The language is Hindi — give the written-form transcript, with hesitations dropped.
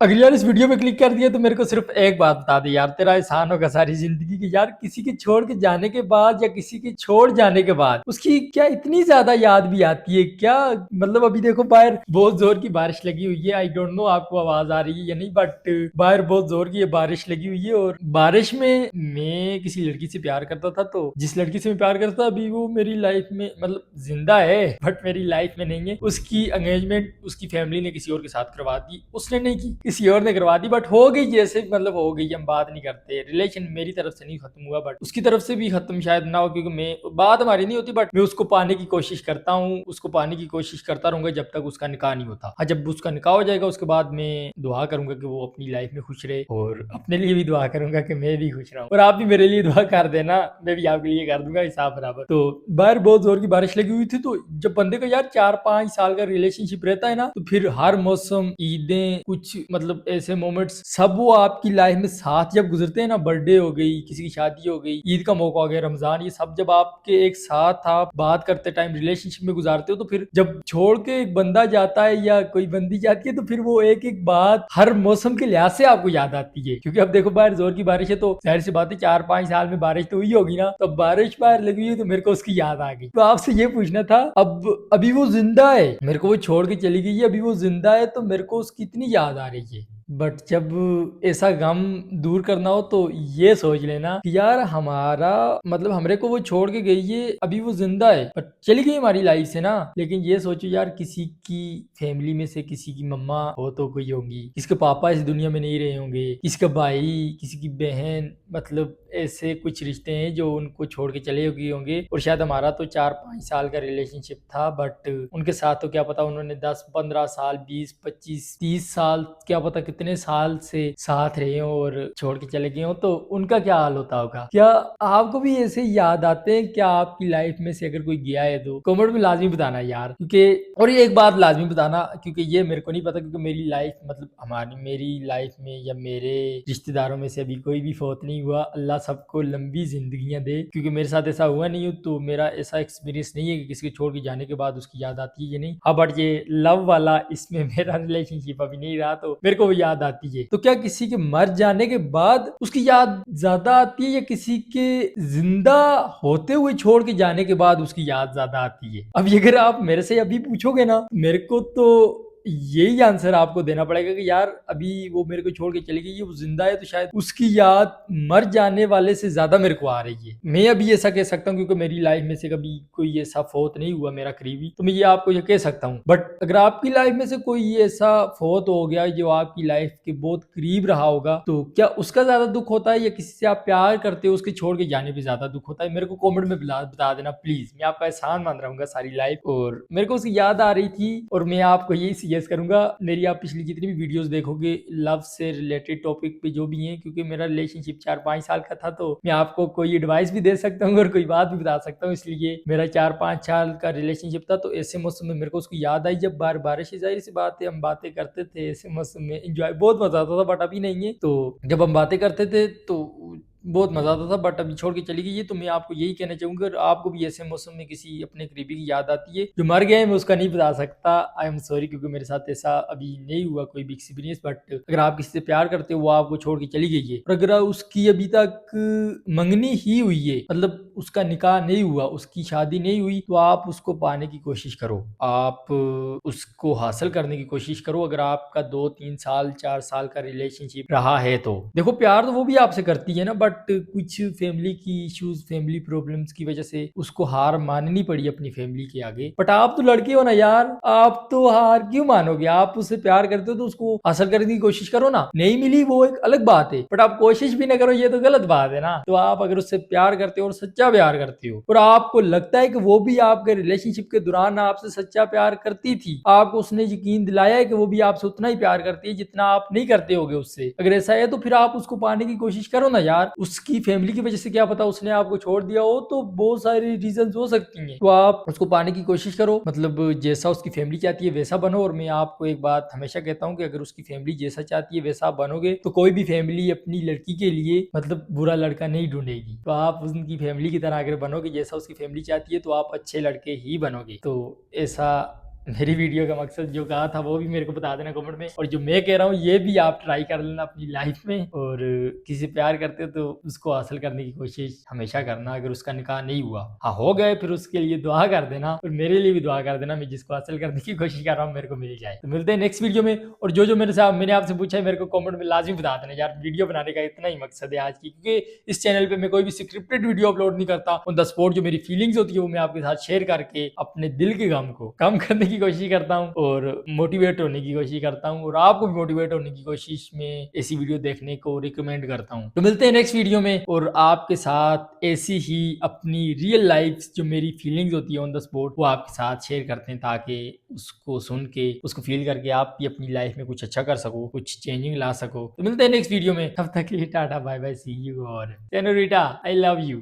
अगर यार इस वीडियो पे क्लिक कर दिया तो मेरे को सिर्फ एक बात बता दे यार, तेरा एहसान होगा सारी जिंदगी की। यार किसी के छोड़ के जाने के बाद या किसी के छोड़ जाने के बाद उसकी क्या इतनी ज्यादा याद भी आती है क्या? मतलब अभी देखो बाहर बहुत जोर की बारिश लगी हुई है। आई डोंट नो आपको आवाज आ रही है या नहीं, बट बाहर बहुत जोर की बारिश लगी हुई है। और बारिश में मैं किसी लड़की से प्यार करता था, तो जिस लड़की से मैं प्यार करता था अभी वो मेरी लाइफ में मतलब जिंदा है बट मेरी लाइफ में नहीं है। उसकी एंगेजमेंट उसकी फैमिली ने किसी और के साथ करवा दी, उसने नहीं की किसी और ने करवा दी, बट हो गई जैसे मतलब हो गई। हम बात नहीं करते, रिलेशन मेरी तरफ से नहीं खत्म हुआ बट उसकी तरफ से भी खत्म शायद ना हो, क्योंकि मैं बात हमारी नहीं होती बट मैं उसको पाने की कोशिश करता हूँ, उसको पाने की कोशिश करता रहूंगा जब तक उसका निकाह नहीं होता। हाँ, जब उसका निकाह हो जाएगा उसके बाद मैं दुआ करूंगा कि वो अपनी लाइफ में खुश रहे, और अपने लिए भी दुआ करूंगा कि मैं भी खुश रहूं। और आप भी मेरे लिए दुआ कर देना, मैं भी आपके लिए कर दूंगा हिसाब बराबर। तो बाहर बहुत जोर की बारिश लगी हुई थी, तो जब बंदे का यार 4-5 साल का रिलेशनशिप रहता है ना, तो फिर हर मौसम, ईदें, कुछ मतलब ऐसे मोमेंट्स सब वो आपकी लाइफ में साथ जब गुजरते हैं ना, बर्थडे हो गई, किसी की शादी हो गई, ईद का मौका हो गया, रमजान, ये सब जब आपके एक साथ आप बात करते टाइम रिलेशनशिप में गुजारते हो, तो फिर जब छोड़ के एक बंदा जाता है या कोई बंदी जाती है, तो फिर वो एक एक बात हर मौसम के लिहाज से आपको याद आती है। क्योंकि अब देखो बाहर जोर की बारिश है, तो जाहिर सी बात है 4-5 साल में बारिश तो हुई होगी ना, तो बारिश बाहर लगी हुई है तो मेरे को उसकी याद आ गई। तो आपसे ये पूछना था, अब अभी वो जिंदा है, मेरे को वो छोड़ के चली गई है, अभी वो जिंदा है, तो मेरे को उसकी इतनी याद आ रही है। बट जब ऐसा गम दूर करना हो तो ये सोच लेना कि यार हमारा मतलब हमरे को वो छोड़ के गई है, अभी वो जिंदा है पर चली गई हमारी लाइफ से ना। लेकिन ये सोचो यार, किसी की फैमिली में से किसी की मम्मा हो तो कोई होंगी, किसके पापा इस दुनिया में नहीं रहे होंगे, किसका भाई, किसी की बहन, मतलब ऐसे कुछ रिश्ते हैं जो उनको छोड़ के चले गए होंगे। और शायद हमारा तो 4-5 साल का रिलेशनशिप था, बट उनके साथ तो क्या पता उन्होंने 10-15 साल, 20-25-30 साल, क्या पता कितने साल से साथ रहे हो और छोड़ के चले गए हो, तो उनका क्या हाल होता होगा। क्या आपको भी ऐसे याद आते हैं क्या आपकी लाइफ में से अगर कोई गया है तो कमेंट में लाजमी बताना यार। क्योंकि और ये एक बात लाजमी बताना, क्योंकि ये मेरे को नहीं पता, क्योंकि मेरी लाइफ मतलब हमारी मेरी लाइफ में या मेरे रिश्तेदारों में से अभी कोई भी फौत नहीं हुआ। अल्लाह सबको लंबी जिंदगियां दे, क्योंकि मेरे साथ ऐसा हुआ नहीं हो, तो मेरा ऐसा एक्सपीरियंस नहीं है कि किसी को छोड़ के जाने के बाद उसकी याद आती है या नहीं। हाँ, बट ये लव वाला इसमें मेरा रिलेशनशिप अभी नहीं रहा, तो मेरे को वो याद आती है। तो क्या किसी के मर जाने के बाद उसकी याद ज्यादा आती है या किसी के जिंदा होते हुए छोड़ के जाने के बाद उसकी याद ज्यादा आती है? अब ये अगर आप मेरे से अभी पूछोगे ना, मेरे को तो यही आंसर आपको देना पड़ेगा कि यार अभी वो मेरे को छोड़ के चली गई है, वो जिंदा है, तो शायद उसकी याद मर जाने वाले से ज्यादा मेरे को आ रही है। मैं अभी ऐसा कह सकता हूँ, क्योंकि मेरी लाइफ में से कभी कोई ऐसा फौत नहीं हुआ मेरा करीबी, तो मैं ये आपको ये कह सकता हूँ। बट अगर आपकी लाइफ में से कोई ऐसा फौत हो गया जो आपकी लाइफ के बहुत करीब रहा होगा, तो क्या उसका ज्यादा दुख होता है या किसी से आप प्यार करते हो उसके छोड़ के जाने पे ज्यादा दुख होता है? मेरे को कमेंट में बता देना प्लीज, मैं आपका एहसान मान रहूंगा सारी लाइफ। और मेरे को उसकी याद आ रही थी, और मैं आपको यही सजेस्ट करूंगा, मेरी आप पिछली जितनी भी वीडियोस देखोगे लव से रिलेटेड टॉपिक पे जो भी हैं, क्योंकि मेरा रिलेशनशिप 4-5 साल का था, तो मैं आपको कोई एडवाइस भी दे सकता हूँ और कोई बात भी बता सकता हूँ। इसलिए मेरा 4-5 साल का रिलेशनशिप था, तो ऐसे मौसम में मेरे को उसकी याद आई जब बारिश, जाहिर सी बात है हम बातें करते थे ऐसे मौसम में, इंजॉय बहुत मजा आता था, बट अभी नहीं है। तो जब हम बातें करते थे तो बहुत मजा आता था, बट अभी छोड़ के चली गई है। तो मैं आपको यही कहना चाहूंगा, अगर आपको भी ऐसे मौसम में किसी अपने करीबी की याद आती है जो मर गए, मैं उसका नहीं बता सकता, आई एम सॉरी, क्योंकि मेरे साथ ऐसा अभी नहीं हुआ कोई भी एक्सपीरियंस। बट अगर आप किसी से प्यार करते हो, वो आपको छोड़ के चली गई है, और अगर उसकी अभी तक मंगनी ही हुई है, मतलब उसका निकाह नहीं हुआ, उसकी शादी नहीं हुई, तो आप उसको पाने की कोशिश करो, आप उसको हासिल करने की कोशिश करो। अगर आपका 2-3 साल 4 साल का रिलेशनशिप रहा है, तो देखो प्यार तो वो भी आपसे करती है ना, बट कुछ फैमिली की इश्यूज, फैमिली प्रॉब्लम्स की वजह से उसको हार माननी पड़ी अपनी फैमिली के आगे। बट आप तो लड़के हो ना यार, आप तो हार क्यों मानोगे? आप उससे प्यार करते हो तो उसको हासिल करने की कोशिश करो ना। नहीं मिली वो एक अलग बात है, बट आप कोशिश भी ना करो, ये तो गलत बात है ना। तो आप अगर उससे प्यार करते हो और सच्चा प्यार करते हो, और आपको लगता है कि वो भी आपके रिलेशनशिप के दौरान आपसे सच्चा प्यार करती थी, आपको उसने यकीन दिलाया है कि वो भी आपसे उतना ही प्यार करती है जितना आप नहीं करते होगे उससे, अगर ऐसा है तो फिर आप उसको पाने की कोशिश करो ना यार। उसकी फैमिली की वजह से क्या पता उसने आपको छोड़ दिया हो, तो बहुत सारी रीजन हो सकती हैं, तो आप उसको पाने की कोशिश करो, मतलब जैसा उसकी फैमिली चाहती है वैसा बनो। और मैं आपको एक बात हमेशा कहता हूँ कि अगर उसकी फैमिली जैसा चाहती है वैसा बनोगे, तो कोई भी फैमिली अपनी लड़की के लिए मतलब बुरा लड़का नहीं ढूंढेगी। तो आप उनकी फैमिली की तरह अगर बनोगे जैसा उसकी फैमिली चाहती है, तो आप अच्छे लड़के ही बनोगे। तो ऐसा मेरी वीडियो का मकसद जो कहा था वो भी मेरे को बता देना कमेंट में, और जो मैं कह रहा हूँ ये भी आप ट्राई कर लेना अपनी लाइफ में। और किसी से प्यार करते हो तो उसको हासिल करने की कोशिश हमेशा करना। अगर उसका निकाह नहीं हुआ, हाँ हो गए, फिर उसके लिए दुआ कर देना, और मेरे लिए भी दुआ कर देना, मैं जिसको हासिल करने की कोशिश कर रहा हूँ मेरे को मिल जाए। तो मिलते हैं नेक्स्ट वीडियो में। और जो जो मैंने आपसे पूछा है मेरे को कमेंट में लाजमी बता देना यार। वीडियो बनाने का इतना ही मकसद है आज की, क्योंकि इस चैनल पे मैं कोई भी स्क्रिप्टेड वीडियो अपलोड नहीं करता। ऑन द स्पॉट जो मेरी फीलिंग्स होती है वो मैं आपके साथ शेयर करके अपने दिल के गम को कम करने की कोशिश करता हूँ, और मोटिवेट होने की कोशिश करता हूँ, और आपको भी मोटिवेट होने की कोशिश में ऐसी वीडियो देखने को रिकमेंड करता हूँ। तो मिलते हैं नेक्स्ट वीडियो में, और आपके साथ ऐसी ही अपनी रियल लाइफ जो मेरी फीलिंग्स होती है ऑन द स्पॉट वो आपके साथ शेयर करते हैं, ताकि उसको सुन के उसको फील करके आप भी अपनी लाइफ में कुछ अच्छा कर सको, कुछ चेंजिंग ला सको। तो मिलते हैं नेक्स्ट वीडियो में, तब तक के लिए tata bye bye see you, और सेनोरिटा आई लव यू।